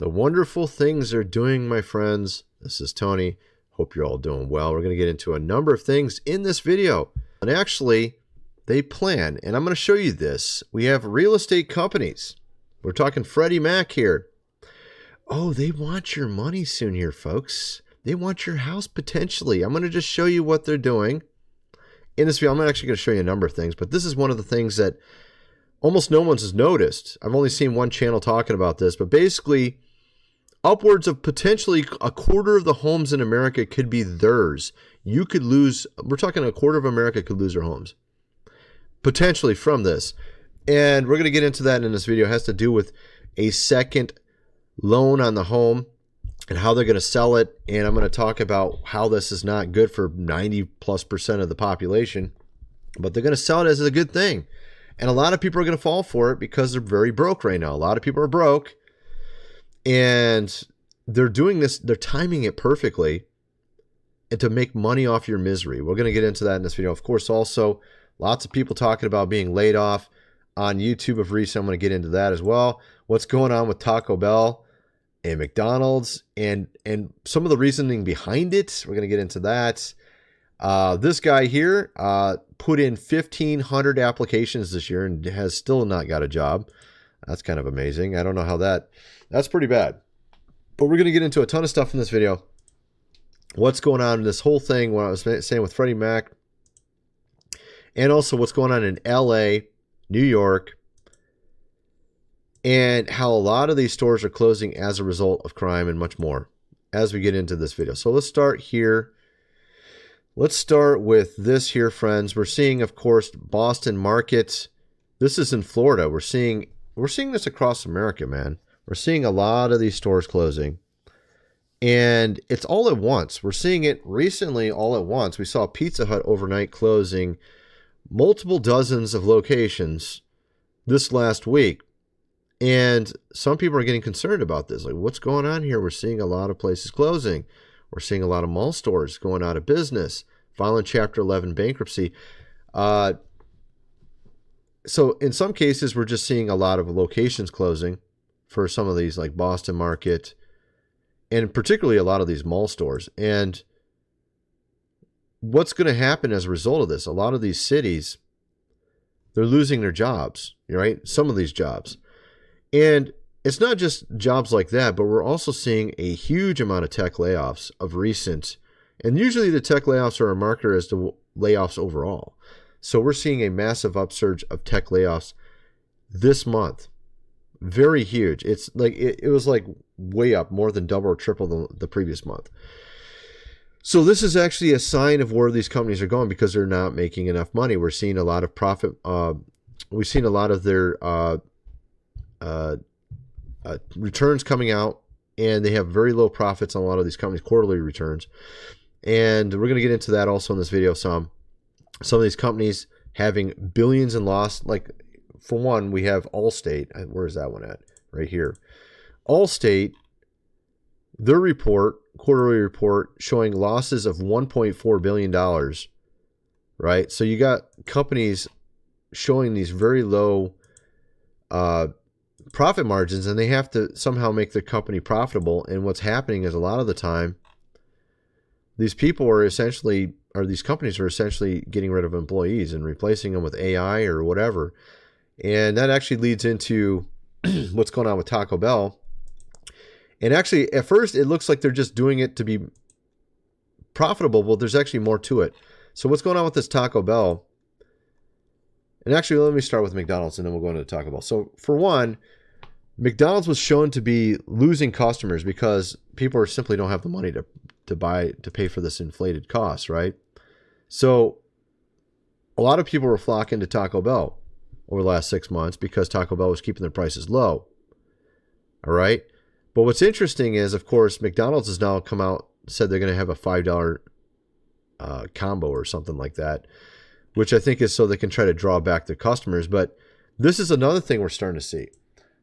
The wonderful things they're doing, my friends. This is Tony. Hope you're all doing well. We're going to get into a number of things in this video. And actually, they plan, and I'm going to show you this. We have real estate companies. We're talking Freddie Mac here. Oh, they want your money soon here, folks. They want your house potentially. I'm going to just show you what they're doing. In this video, I'm actually going to show you a number of things, but this is one of the things that almost no one's has noticed. I've only seen one channel talking about this, but basically, upwards of potentially a quarter of the homes in America could be theirs. You could lose, we're talking a quarter of America could lose their homes, potentially from this. And we're going to get into that in this video. It has to do with a second loan on the home and how they're going to sell it. And I'm going to talk about how this is not good for 90+% of the population, but they're going to sell it as a good thing. And a lot of people are going to fall for it because they're very broke right now. A lot of people are broke and they're doing this, they're timing it perfectly and to make money off your misery. We're going to get into that in this video. Of course, also lots of people talking about being laid off on YouTube of recent. I'm going to get into that as well. What's going on with Taco Bell and McDonald's and some of the reasoning behind it. We're going to get into that. This guy here put in 1,500 applications this year and has still not got a job. That's kind of amazing. I don't know how that's pretty bad. But we're going to get into a ton of stuff in this video. What's going on in this whole thing, what I was saying with Freddie Mac, and also what's going on in LA, New York, and how a lot of these stores are closing as a result of crime and much more as we get into this video. So let's start here. Let's start with this here, friends. We're seeing, of course, Boston markets. This is in Florida. We're seeing this across America, man. We're seeing a lot of these stores closing. And it's all at once. We're seeing it recently all at once. We saw Pizza Hut overnight closing multiple dozens of locations this last week. And some people are getting concerned about this. Like, what's going on here? We're seeing a lot of places closing. We're seeing a lot of mall stores going out of business, filing Chapter 11 bankruptcy. So in some cases, we're just seeing a lot of locations closing for some of these, like Boston Market, and particularly a lot of these mall stores. And what's going to happen as a result of this? A lot of these cities, they're losing their jobs, right? Some of these jobs. And it's not just jobs like that, but we're also seeing a huge amount of tech layoffs of recent. And usually the tech layoffs are a marker as to layoffs overall. So we're seeing a massive upsurge of tech layoffs this month. Very huge. It's like it was like way up, more than double or triple the previous month. So this is actually a sign of where these companies are going because they're not making enough money. We're seeing a lot of profit. We've seen a lot of their returns coming out, and they have very low profits on a lot of these companies, quarterly returns. And we're going to get into that also in this video. Some of these companies having billions in loss. Like, for one, we have Allstate. Where is that one at? Right here. Allstate, their report, quarterly report, showing losses of $1.4 billion, right? So you got companies showing these very low profit margins, and they have to somehow make their company profitable. And what's happening is a lot of the time, these people are essentially, or these companies are essentially getting rid of employees and replacing them with AI or whatever. And that actually leads into what's going on with Taco Bell. And actually, at first, it looks like they're just doing it to be profitable. Well, there's actually more to it. So what's going on with this Taco Bell? And actually, let me start with McDonald's, and then we'll go into Taco Bell. So for one, McDonald's was shown to be losing customers because people simply don't have the money to pay for this inflated cost, right? So a lot of people were flocking to Taco Bell over the last 6 months because Taco Bell was keeping their prices low. All right. But what's interesting is, of course, McDonald's has now come out, said they're going to have a $5 combo or something like that, which I think is so they can try to draw back their customers. But this is another thing we're starting to see.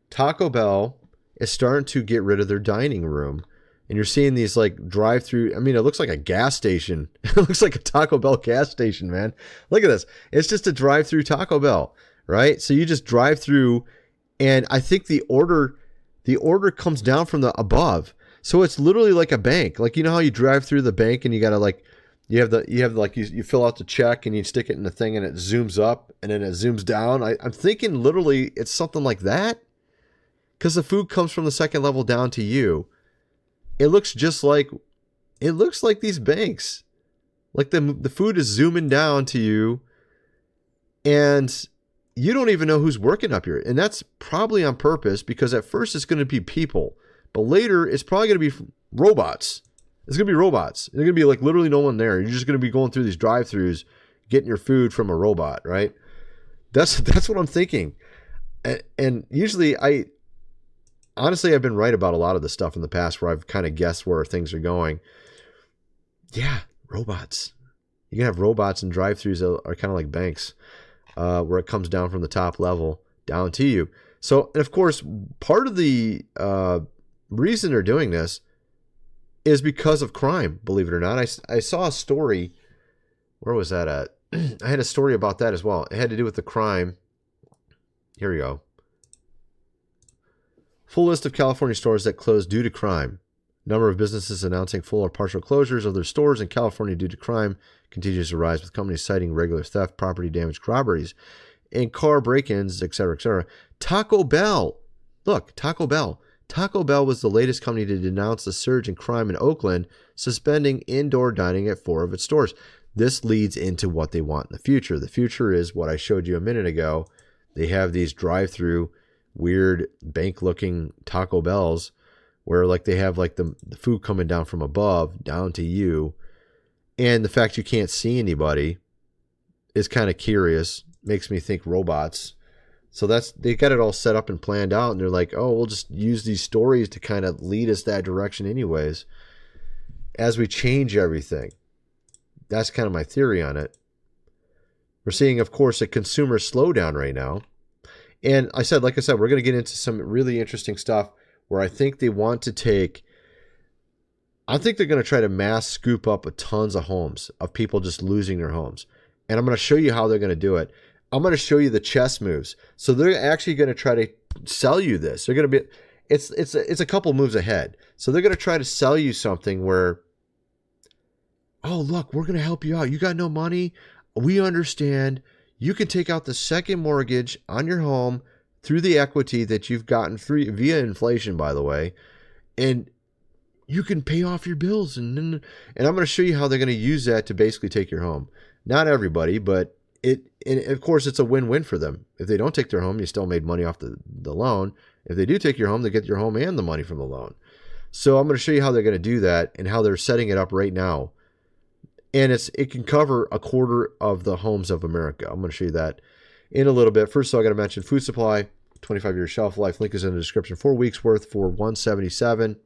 Taco Bell is starting to get rid of their dining room. And you're seeing these like drive-through. I mean, it looks like a gas station. It looks like a Taco Bell gas station, man. Look at this. It's just a drive-through Taco Bell, right? So you just drive through, and I think the order the order comes down from the above. So it's literally like a bank. Like, you know how you drive through the bank and you got to like, you fill out the check and you stick it in the thing and it zooms up and then it zooms down. I'm thinking literally it's something like that, because the food comes from the second level down to you. It looks like these banks. Like the food is zooming down to you and you don't even know who's working up here. And that's probably on purpose, because at first it's going to be people, but later it's probably going to be robots. It's going to be robots. There's going to be like literally no one there. You're just going to be going through these drive-thrus, getting your food from a robot, right? That's what I'm thinking. And usually honestly, I've been right about a lot of the stuff in the past where I've kind of guessed where things are going. Yeah, robots. You can have robots and drive-thrus that are kind of like banks, where it comes down from the top level down to you. So, and of course, part of the reason they're doing this is because of crime, believe it or not. I saw a story. Where was that at? I had a story about that as well. It had to do with the crime. Here we go. Full list of California stores that closed due to crime. Number of businesses announcing full or partial closures of their stores in California due to crime continues to rise, with companies citing regular theft, property damage, robberies, and car break-ins, etc., etc. Taco Bell. Look, Taco Bell. Taco Bell was the latest company to denounce the surge in crime in Oakland, suspending indoor dining at 4 of its stores. This leads into what they want in the future. The future is what I showed you a minute ago. They have these drive-through, weird bank-looking Taco Bells where like they have like the food coming down from above down to you. And the fact you can't see anybody is kind of curious. Makes me think robots. So they got it all set up and planned out, and they're like, oh, we'll just use these stories to kind of lead us that direction anyways as we change everything. That's kind of my theory on it. We're seeing, of course, a consumer slowdown right now. And like I said, we're going to get into some really interesting stuff where I think they want to I think they're going to try to mass scoop up tons of homes, of people just losing their homes. And I'm going to show you how they're going to do it. I'm going to show you the chess moves. So they're actually going to try to sell you this. They're going to be, it's a couple moves ahead. So they're going to try to sell you something where, oh, look, we're going to help you out. You got no money. We understand. You can take out the second mortgage on your home through the equity that you've gotten free via inflation, by the way, and you can pay off your bills. And I'm going to show you how they're going to use that to basically take your home. Not everybody, but and of course, it's a win-win for them. If they don't take their home, you still made money off the loan. If they do take your home, they get your home and the money from the loan. So I'm going to show you how they're going to do that and how they're setting it up right now. And it can cover a quarter of the homes of America. I'm going to show you that in a little bit. First of all, I got to mention food supply, 25-year shelf life. Link is in the description. 4 weeks worth for $177.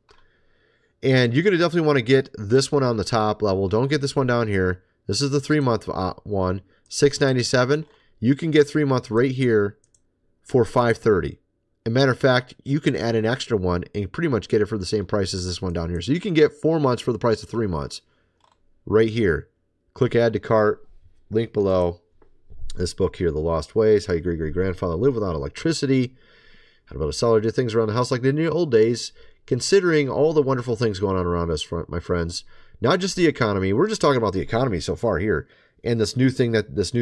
And you're going to definitely want to get this one on the top level. Don't get this one down here. This is the 3-month one. $697. You can get 3-month right here for $530. As a matter of fact, you can add an extra one and pretty much get it for the same price as this one down here. So you can get 4 months for the price of 3 months right here. Click add to cart, link below. This book here, The Lost Ways, How Your Great-Great-Grandfather Lived Without Electricity, How to Build a Cellar, Do Things Around the House Like in the Old Days, considering all the wonderful things going on around us, my friends. Not just the economy. We're just talking about the economy so far here. And this new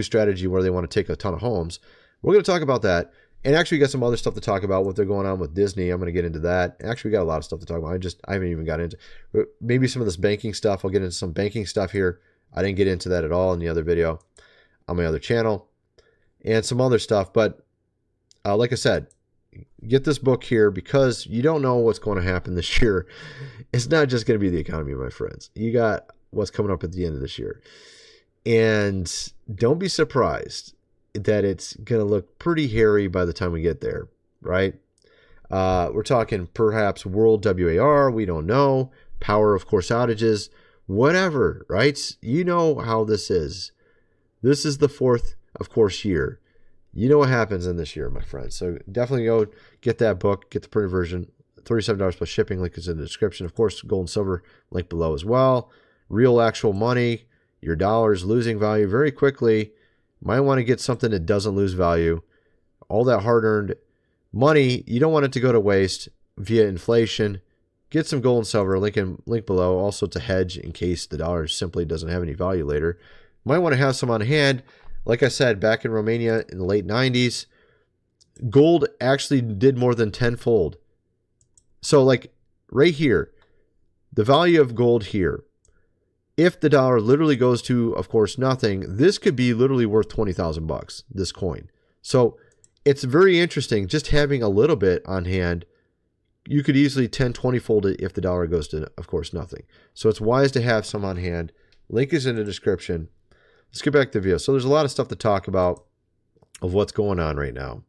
strategy where they want to take a ton of homes. We're going to talk about that. And actually, we got some other stuff to talk about, what they're going on with Disney. I'm going to get into that. Actually, we got a lot of stuff to talk about. I haven't even got into maybe some of this banking stuff. I'll get into some banking stuff here. I didn't get into that at all in the other video on my other channel. And some other stuff. But like I said, get this book here because you don't know what's going to happen this year. It's not just going to be the economy, my friends. You got what's coming up at the end of this year. And don't be surprised that it's going to look pretty hairy by the time we get there, right? We're talking perhaps world WAR. We don't know. Power, of course, outages, whatever, right? You know how this is. This is the 4th, of course, year. You know what happens in this year, my friends. So definitely go get that book, get the printed version, $37 plus shipping. Link is in the description. Of course, gold and silver, link below as well. Real actual money. Your dollar's losing value very quickly. Might want to get something that doesn't lose value. All that hard-earned money, you don't want it to go to waste. via inflation. Get some gold and silver, link below, also to hedge in case the dollar simply doesn't have any value later. Might want to have some on hand. Like I said, back in Romania in the late 90s, gold actually did more than tenfold. So like right here, the value of gold here, if the dollar literally goes to, of course, nothing, this could be literally worth 20,000 bucks, this coin. So it's very interesting just having a little bit on hand. You could easily 10, 20 fold it if the dollar goes to, of course, nothing. So it's wise to have some on hand. Link is in the description. Let's get back to the video. So there's a lot of stuff to talk about of what's going on right now.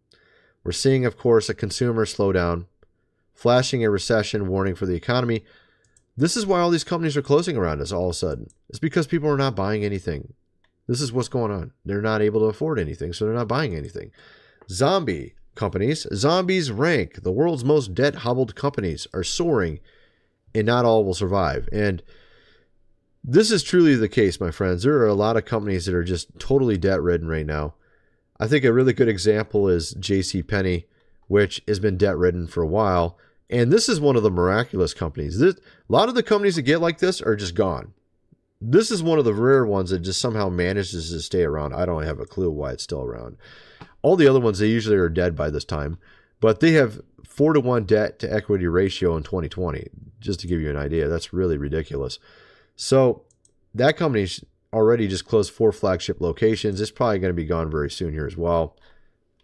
We're seeing, of course, a consumer slowdown, flashing a recession warning for the economy. This is why all these companies are closing around us all of a sudden. It's because people are not buying anything. This is what's going on. They're not able to afford anything, so they're not buying anything. Zombie companies. Zombies rank. The world's most debt-hobbled companies are soaring, and not all will survive. And this is truly the case, my friends. There are a lot of companies that are just totally debt-ridden right now. I think a really good example is JCPenney, which has been debt-ridden for a while. And this is one of the miraculous companies. A lot of the companies that get like this are just gone. This is one of the rare ones that just somehow manages to stay around. I don't have a clue why it's still around. All the other ones, they usually are dead by this time. But they have 4-to-1 debt to equity ratio in 2020. Just to give you an idea, that's really ridiculous. So that company's already just closed 4 flagship locations. It's probably going to be gone very soon here as well.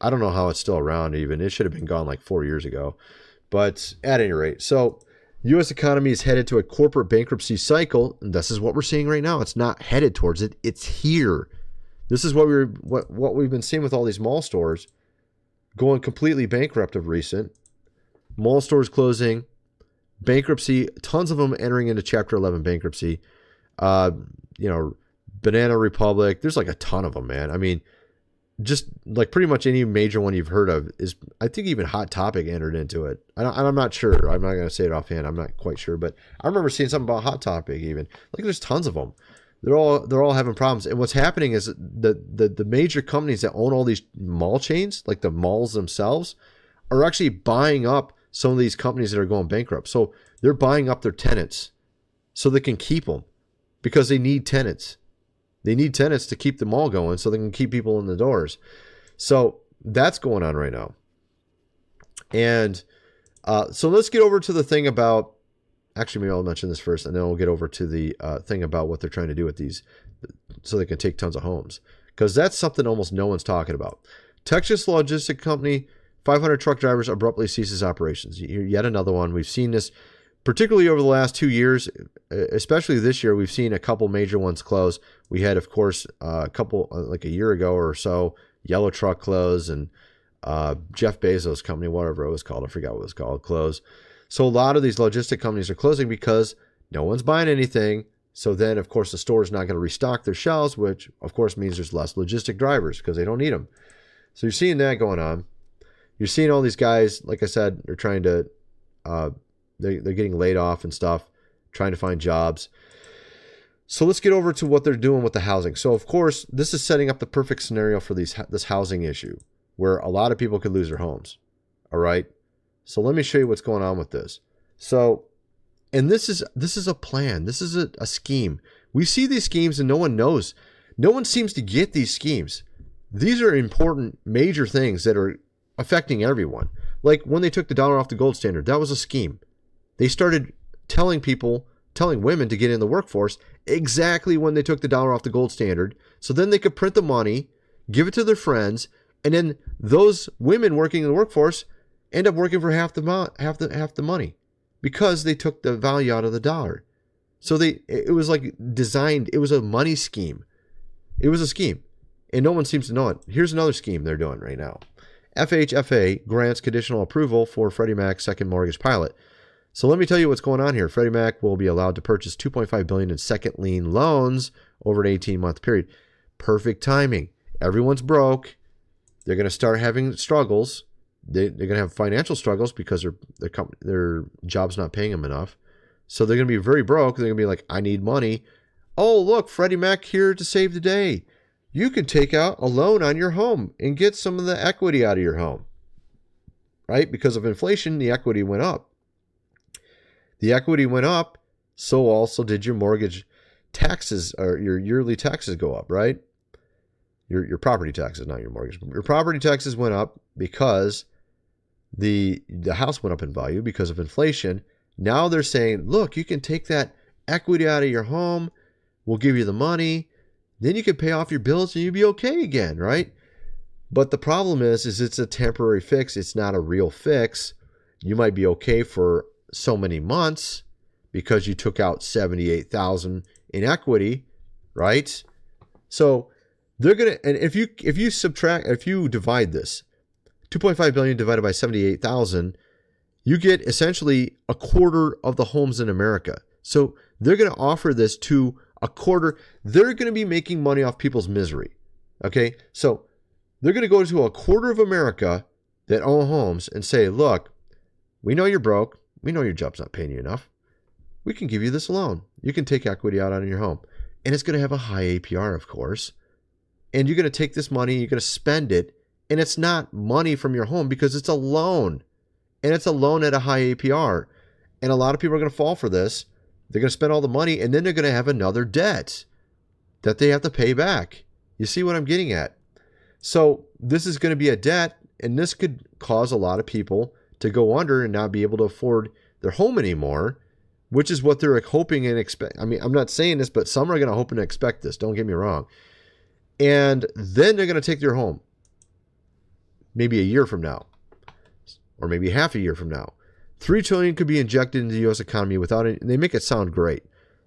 I don't know how it's still around even. It should have been gone like 4 years ago. But at any rate, so U.S. economy is headed to a corporate bankruptcy cycle. And this is what we're seeing right now. It's not headed towards it. It's here. This is what we've been seeing with all these mall stores going completely bankrupt of recent. Mall stores closing, bankruptcy, tons of them entering into Chapter 11 bankruptcy. Banana Republic. There's like a ton of them, man. I mean, just like pretty much any major one you've heard of is, I think even Hot Topic entered into it. I'm not sure. I'm not going to say it offhand. I'm not quite sure, but I remember seeing something about Hot Topic even. Like there's tons of them. They're all having problems. And what's happening is the major companies that own all these mall chains, like the malls themselves, are actually buying up some of these companies that are going bankrupt. So they're buying up their tenants so they can keep them because they need tenants. They need tenants to keep the mall going so they can keep people in the doors. So that's going on right now. And so let's get over to the thing about, actually maybe I'll mention this first and then we'll get over to the thing about what they're trying to do with these so they can take tons of homes. Because that's something almost no one's talking about. Texas logistic company, 500 truck drivers abruptly ceases operations. Yet another one. We've seen this particularly over the last 2 years, especially this year. We've seen a couple major ones close. We had, of course, a couple like a year ago or so, Yellow Truck close, and Jeff Bezos' company, whatever it was called, I forgot what it was called, close. So a lot of these logistic companies are closing because no one's buying anything. So then, of course, the store is not going to restock their shelves, which, of course, means there's less logistic drivers because they don't need them. So you're seeing that going on. You're seeing all these guys, like I said, they're trying to, they're getting laid off and stuff, trying to find jobs. So let's get over to what they're doing with the housing. So, of course, this is setting up the perfect scenario for this housing issue where a lot of people could lose their homes. All right. So let me show you what's going on with this. So, and this is a plan. This is a scheme. We see these schemes and no one knows. No one seems to get these schemes. These are important, major things that are affecting everyone. Like when they took the dollar off the gold standard, that was a scheme. They started telling women to get in the workforce exactly when they took the dollar off the gold standard. So then they could print the money, give it to their friends, and then those women working in the workforce end up working for half the money because they took the value out of the dollar. So it was like designed. It was a money scheme. It was a scheme, and no one seems to know it. Here's another scheme they're doing right now. FHFA grants conditional approval for Freddie Mac's second mortgage pilot. So let me tell you what's going on here. Freddie Mac will be allowed to purchase $2.5 billion in second lien loans over an 18-month period. Perfect timing. Everyone's broke. They're going to start having struggles. They're going to have financial struggles because their job's not paying them enough. So they're going to be very broke. They're going to be like, I need money. Oh, look, Freddie Mac here to save the day. You can take out a loan on your home and get some of the equity out of your home. Right? Because of inflation, the equity went up. The equity went up, so also did your mortgage taxes, or your yearly taxes go up, right? Your property taxes, not your mortgage. Your property taxes went up because the house went up in value because of inflation. Now they're saying, look, you can take that equity out of your home. We'll give you the money. Then you can pay off your bills and you'll be okay again, right? But the problem is it's a temporary fix. It's not a real fix. You might be okay for so many months because you took out $78,000 in equity, right? So they're gonna, and if you divide this, 2.5 billion divided by 78,000, you get essentially a quarter of the homes in America. So they're going to offer this to a quarter. They're going to be making money off people's misery. Okay, so they're going to go to a quarter of America that own homes and say, look, we know you're broke. We know your job's not paying you enough. We can give you this loan. You can take equity out on your home. And it's going to have a high APR, of course. And you're going to take this money, you're going to spend it. And it's not money from your home because it's a loan. And it's a loan at a high APR. And a lot of people are going to fall for this. They're going to spend all the money and then they're going to have another debt that they have to pay back. You see what I'm getting at? So this is going to be a debt, and this could cause a lot of people to go under and not be able to afford their home anymore, which is what they're hoping and expect. I mean, I'm not saying this, but some are going to hope and expect this. Don't get me wrong. And then they're going to take their home maybe a year from now, or maybe half a year from now. $3 trillion could be injected into the U.S. economy without any, they make it sound great.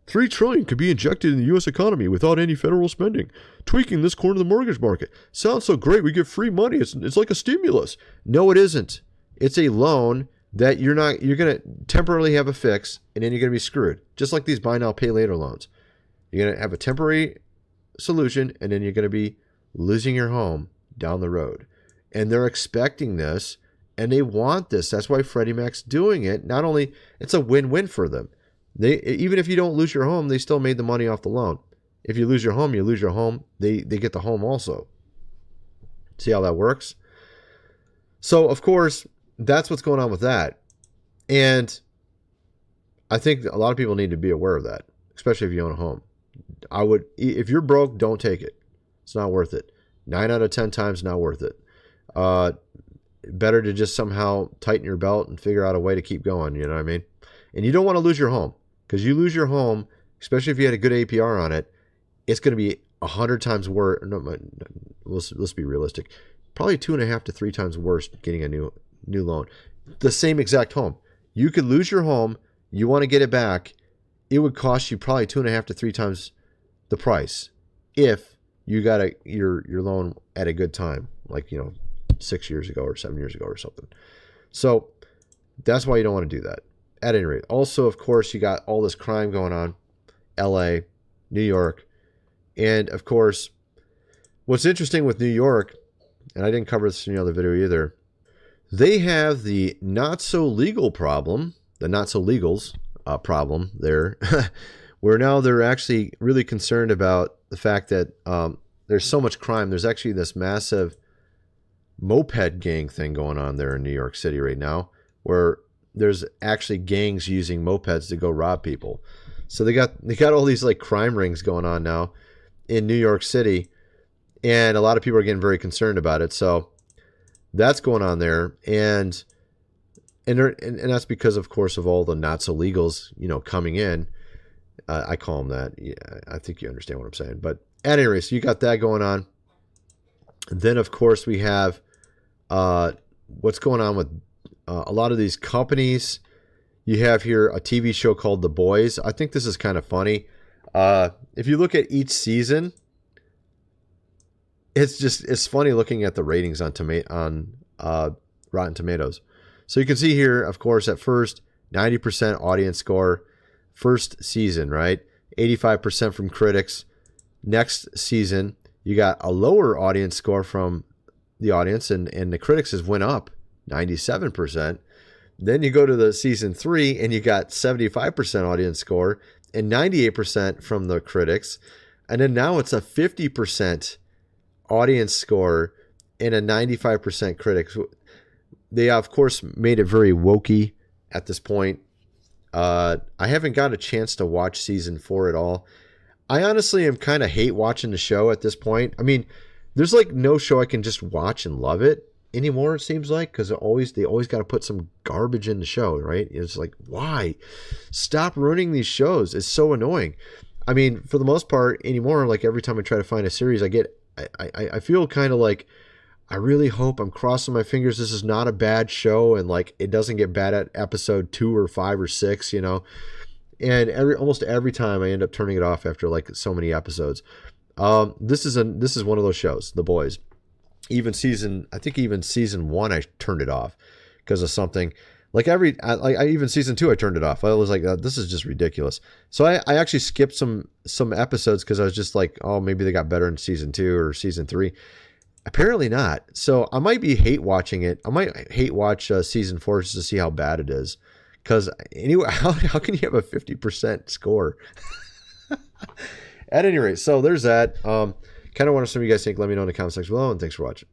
$3 trillion could be injected in the U.S. economy without any federal spending, tweaking this corner of the mortgage market. Sounds so great. We get free money. It's like a stimulus. No, it isn't. It's a loan that you're going to temporarily have a fix, and then you're going to be screwed. Just like these buy now, pay later loans. You're going to have a temporary solution, and then you're going to be losing your home down the road. And they're expecting this, and they want this. That's why Freddie Mac's doing it. Not only, it's a win-win for them. Even if you don't lose your home, they still made the money off the loan. If you lose your home, you lose your home. They get the home also. See how that works? So, of course, that's what's going on with that. And I think a lot of people need to be aware of that, especially if you own a home. If you're broke, don't take it. It's not worth it. 9 out of 10 times, not worth it. Better to just somehow tighten your belt and figure out a way to keep going. You know what I mean? And you don't want to lose your home, because you lose your home, especially if you had a good APR on it, it's going to be 100 times worse. No, let's be realistic. Probably 2.5 to 3 times worse getting a new loan. The same exact home. You could lose your home. You want to get it back. It would cost you probably 2.5 to 3 times the price if you got your loan at a good time, like 6 years ago or 7 years ago or something. So that's why you don't want to do that. At any rate, also, of course, you got all this crime going on, LA, New York. And of course, what's interesting with New York, and I didn't cover this in the other video either, they have the not so legal problem, the not so legals problem there, where now they're actually really concerned about the fact that there's so much crime. There's actually this massive moped gang thing going on there in New York City right now, where there's actually gangs using mopeds to go rob people. So they got all these like crime rings going on now in New York City, and a lot of people are getting very concerned about it. So that's going on there, and that's because, of course, of all the not so legals, coming in. I call them that. Yeah, I think you understand what I'm saying. But at any rate, so you got that going on. Then, of course, we have what's going on with a lot of these companies. You have here a TV show called The Boys. I think this is kind of funny. If you look at each season, it's funny looking at the ratings on Rotten Tomatoes. So you can see here, of course, at first, 90% audience score, first season, right? 85% from critics. Next season, you got a lower audience score from the audience, and the critics has went up 97%. Then you go to the season 3, and you got 75% audience score and 98% from the critics. And then now it's a 50% audience score and a 95% critics. They, of course, made it very wokey at this point. I haven't got a chance to watch season 4 at all. I honestly am kind of hate watching the show at this point. I mean, there's like no show I can just watch and love it anymore, it seems like, because they always got to put some garbage in the show, right? It's like, why? Stop ruining these shows. It's so annoying. I mean, for the most part anymore, like every time I try to find a series, I feel kind of like, I really hope, I'm crossing my fingers this is not a bad show and like it doesn't get bad at episode 2 or 5 or 6, you know. And almost every time I end up turning it off after like so many episodes. This is one of those shows, The Boys. Even season 1 I turned it off because of something. Like even season 2 I turned it off. I was like, this is just ridiculous. So I actually skipped some episodes because I was just like, oh, maybe they got better in season 2 or season 3. Apparently not. So I might be hate watching it. I might hate watch season 4 just to see how bad it is. Because anyway, how can you have a 50% score? At any rate, so there's that. Kind of want to know what you guys think. Let me know in the comment section below, and thanks for watching.